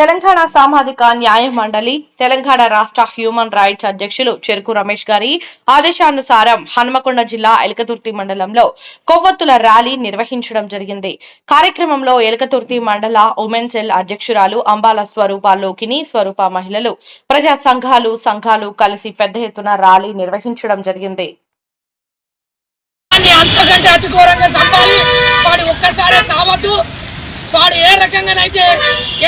తెలంగాణ సామాజిక న్యాయ మండలి తెలంగాణ రాష్ట్ర హ్యూమన్ రైట్స్ అధ్యక్షులు చెరుకు రమేష్ గారి ఆదేశానుసారం హన్మకొండ జిల్లా ఎలకతుర్తి మండలంలో కొవ్వొత్తుల ర్యాలీ నిర్వహించడం జరిగింది. కార్యక్రమంలో ఎలకతుర్తి మండల ఉమెన్ సెల్ అధ్యక్షురాలు అంబాల స్వరూప స్వరూప మహిళలు ప్రజా సంఘాలు కలిసి పెద్ద ఎత్తున ర్యాలీ నిర్వహించడం జరిగింది. వాడు ఏ రకంగానైతే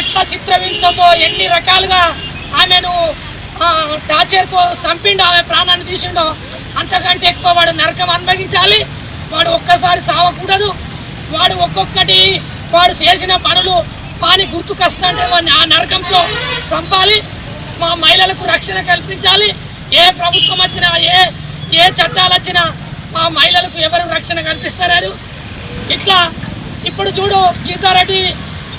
ఎట్లా చిత్రహింసతో ఎన్ని రకాలుగా ఆమెను టార్చర్తో చంపిండో, ఆమె ప్రాణాన్ని తీసిండో అంతకంటే ఎక్కువ వాడు నరకం అనుభవించాలి. వాడు ఒక్కసారి సావకూడదు. వాడు ఒక్కొక్కటి వాడు చేసిన పనులు వాని గుర్తుకొస్తుంటే వాడిని ఆ నరకంతో చంపాలి. మా మహిళలకు రక్షణ కల్పించాలి. ఏ ప్రభుత్వం వచ్చినా ఏ చట్టాలు వచ్చినా మా మహిళలకు ఎవరు రక్షణ కల్పిస్తారు? ఇట్లా ఇప్పుడు చూడు, గీతారెడ్డి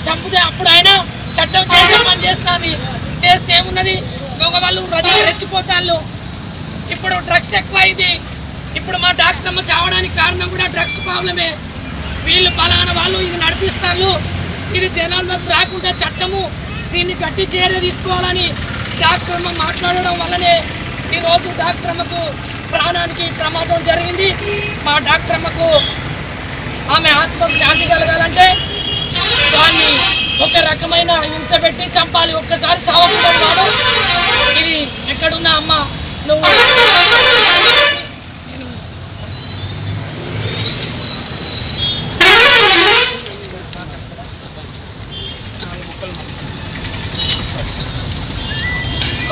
చంపితే అప్పుడు ఆయన చట్టం చేసే పని చేస్తుంది. చేస్తే ఏమున్నది, మగవాళ్ళు రెచ్చిపోతాళ్ళు. ఇప్పుడు డ్రగ్స్ ఎక్కువైంది. ఇప్పుడు మా డాక్టర్ అమ్మ చావడానికి కారణం కూడా డ్రగ్స్ ప్రాబ్లమే. వీళ్ళు పలానా వాళ్ళు ఇది నడిపిస్తారు. ఇది జనాలకు రాకుండా చట్టము దీన్ని గట్టి చర్య తీసుకోవాలని డాక్టర్ అమ్మ మాట్లాడడం వల్లనే ఈరోజు డాక్టర్ అమ్మకు ప్రాణానికి ప్రమాదం జరిగింది. మా డాక్టర్ అమ్మకు ఆమె ఆత్మకు శాంతి కలగాలంటే దాన్ని ఒక రకమైన హింస పెట్టి చంపాలి. ఒక్కసారి చావకూడదు. ఇది ఎక్కడున్నా అమ్మ నువ్వు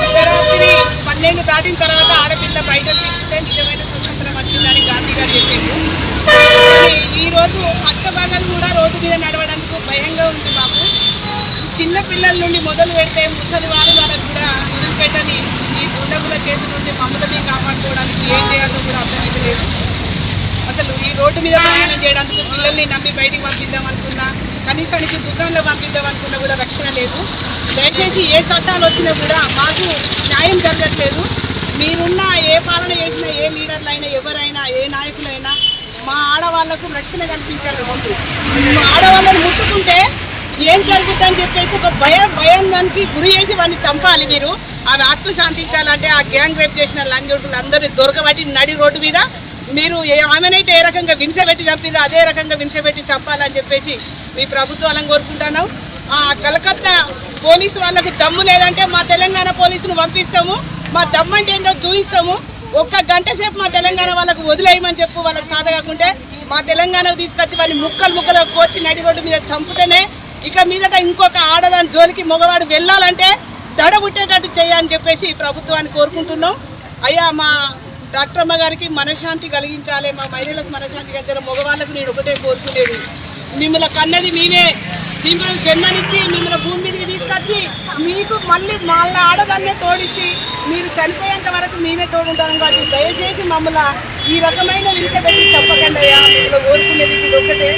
అర్ధరాత్రి 12 దాటిన తర్వాత ఆడపిల్ల బయట తిరిగితే నిజమైన స్వతంత్రం వచ్చిందని గాంధీ గారు చెప్పిండు. ఈరోజు అత్తబాగాలు కూడా రోడ్డు మీద నడవడానికి భయంగా ఉంది. మాకు చిన్న పిల్లల నుండి మొదలు పెడితే ముసలి వాళ్ళకు కూడా వదిలిపెట్టని ఈ దుండగుల చేతి నుండి మమ్మల్ని కాపాడుకోవడానికి ఏం చేయాలో కూడా అర్థమైతలేదు. అసలు ఈ రోడ్డు మీద ప్రయాణం చేయడానికి పిల్లల్ని నమ్మి బయటికి పంపిద్దాం అనుకున్నా, కనీసానికి దుకాణంలో పంపిద్దాం అనుకున్నా కూడా రక్షణ లేదు. దయచేసి ఏ చట్టాలు వచ్చినా కూడా మాకు న్యాయం జరగట్లేదు. మీరున్న ఏ పాలన చేసినా, ఏ లీడర్లైనా, ఎవరైనా, ఏ నాయకులైనా మా ఆడవాళ్లకు రక్షణ కల్పించాలి. మా ఆడవాళ్ళని ముట్టుకుంటే ఏం జరుగుతుందని చెప్పేసి ఒక భయం దానికి గురి చేసి వాడిని చంపాలి. మీరు అవి ఆత్మశాంతించాలంటే ఆ గ్యాంగ్ రేప్ చేసిన లంజోటులు అందరినీ దొరకబట్టి నడి రోడ్డు మీద మీరు ఆమెనైతే ఏ రకంగా వింసబెట్టి చంపిరో అదే రకంగా వింసబెట్టి చంపాలని చెప్పేసి మీ ప్రభుత్వాలను కోరుకుంటున్నాం. ఆ కలకత్తా పోలీసు వాళ్ళకు దమ్ము లేదంటే మా తెలంగాణ పోలీసును పంపిస్తాము. మా దమ్ము అంటే ఏంటో చూపిస్తాము. ఒక్క గంట సేపు మా తెలంగాణ వాళ్ళకు వదిలేయమని చెప్పు. వాళ్ళకి సాధ కాకుంటే మా తెలంగాణకు తీసుకొచ్చి వాళ్ళని ముక్కలు కోసి నడి రోడ్డు మీద చంపుతేనే ఇక మీదట ఇంకొక ఆడదాని జోలికి మగవాడు వెళ్ళాలంటే దడ పుట్టేటట్టు చేయని చెప్పేసి ప్రభుత్వాన్ని కోరుకుంటున్నాం. అయ్యా మా డాక్టర్ అమ్మ గారికి మనశ్శాంతి కలిగించాలి, మా మహిళలకు మనశ్శాంతి కలిగించాలి. మగవాళ్ళకు నేను ఒకటే కోరుకునేది, మిమ్మల్ని కన్నది మేమే, మిమ్మల్ని జన్మనిచ్చి మిమ్మల్ని భూమి మీదకి తీసుకొచ్చి మీకు మళ్ళీ మళ్ళీ ఆడదాన్నే తోడిచ్చి మీరు చనిపోయేంత వరకు మేమే తోడుంటాం. కాబట్టి దయచేసి మమ్మల్ని ఈ రకమైన వింత పెట్టి చెప్పకండి అయ్యా. మిమ్మల్ని కోరుకునేది ఇది ఒకటే.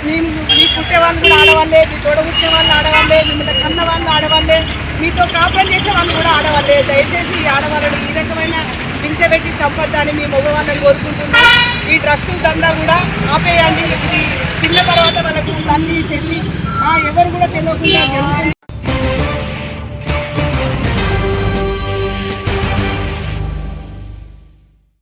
మేము మీ పుట్టే వాళ్ళు కూడా ఆడవాళ్ళే, మీ తోడబుట్టే వాళ్ళు ఆడవాళ్ళే, మిమ్మల్ని కన్న వాళ్ళు ఆడవాళ్ళే, మీతో కాపురం చేసే వాళ్ళు కూడా ఆడవాళ్ళే. దయచేసి ఈ ఆడవాళ్ళని ఈ రకమైన హింస పెట్టి చంపొద్దని మీ మగవాళ్ళని కోరుకుంటున్నాం. ఈ డ్రగ్స్ దందా కూడా ఆపేయండి. ఇది తిన్న తర్వాత వాళ్ళకు తల్లి చెల్లి ఎవరు కూడా తెలియకుండా జరుగుతుంది.